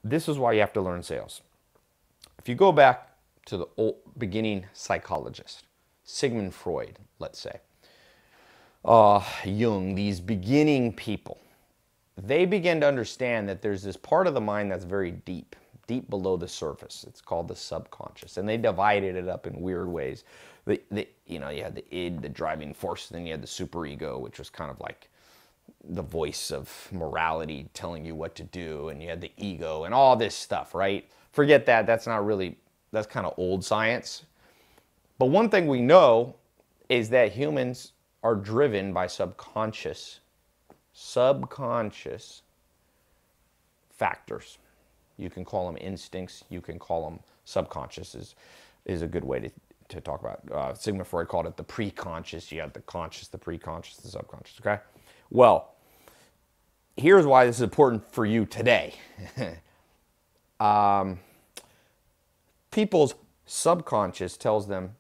This is why you have to learn sales. If you go back to the old beginning psychologist, Sigmund Freud, let's say, Jung, these beginning people, they begin to understand that there's this part of the mind that's very deep, deep below the surface. It's called the subconscious, and they divided it up in weird ways. You had the id, the driving force, and then you had the superego, which was kind of like the voice of morality telling you what to do, and you had the ego and all this stuff, right? Forget that. That's kind of old science. But one thing we know is that humans are driven by subconscious factors. You can call them instincts. You can call them subconscious is a good way to talk about. Sigmund Freud called it the preconscious. You have the conscious, the preconscious, the subconscious, okay? Well, here's why this is important for you today. People's subconscious tells them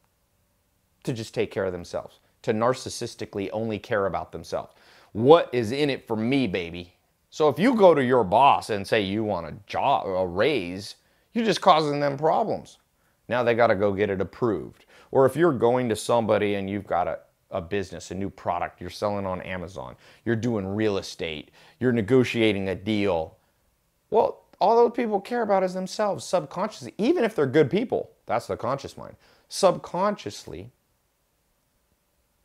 to just take care of themselves, to narcissistically only care about themselves. What is in it for me, baby? So if you go to your boss and say you want a job or a raise, you're just causing them problems. Now they got to go get it approved. Or if you're going to somebody and you've got a business, a new product, you're selling on Amazon, you're doing real estate, you're negotiating a deal. Well, all those people care about is themselves subconsciously, even if they're good people. That's the conscious mind. Subconsciously,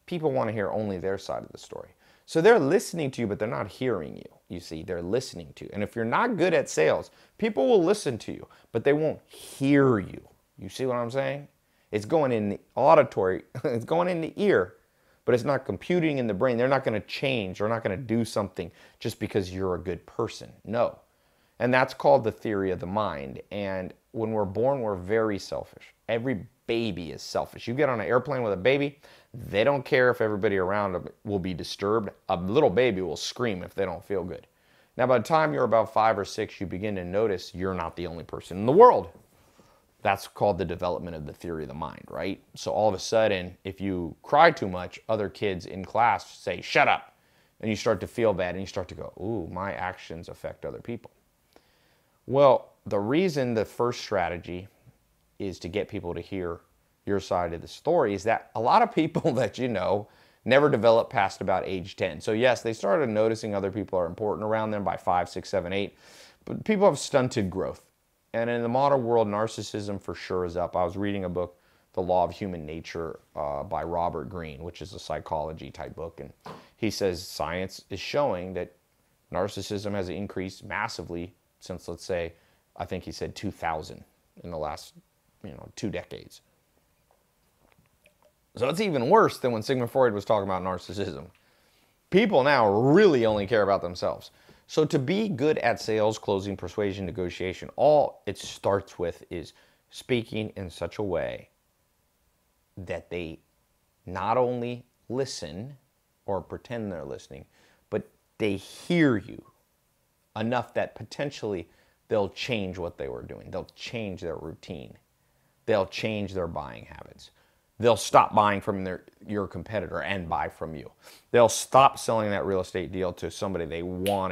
people want to hear only their side of the story. So they're listening to you, but they're not hearing you. You see, they're listening to you. And if you're not good at sales, people will listen to you, but they won't hear you. You see what I'm saying? It's going in the auditory, it's going in the ear, but it's not computing in the brain. They're not going to change. They're not going to do something just because you're a good person. No. And that's called the theory of the mind. And when we're born, we're very selfish. Every baby is selfish. You get on an airplane with a baby, they don't care if everybody around them will be disturbed. A little baby will scream if they don't feel good. Now, by the time you're about 5 or 6, you begin to notice you're not the only person in the world. That's called the development of the theory of the mind, right? So all of a sudden, if you cry too much, other kids in class say, shut up. And you start to feel bad and you start to go, ooh, my actions affect other people. Well, the reason the first strategy is to get people to hear your side of the story is that a lot of people that you know never develop past about age 10. So yes, they started noticing other people are important around them by 5, 6, 7, 8, but people have stunted growth. And in the modern world, narcissism for sure is up. I was reading a book, The Law of Human Nature by Robert Greene, which is a psychology type book. And he says science is showing that narcissism has increased massively since, let's say, I think he said 2000 in the last 2 decades. So it's even worse than when Sigmund Freud was talking about narcissism. People now really only care about themselves. So to be good at sales, closing, persuasion, negotiation, all it starts with is speaking in such a way that they not only listen or pretend they're listening, but they hear you enough that potentially they'll change what they were doing. They'll change their routine. They'll change their buying habits. They'll stop buying from your competitor and buy from you. They'll stop selling that real estate deal to somebody they want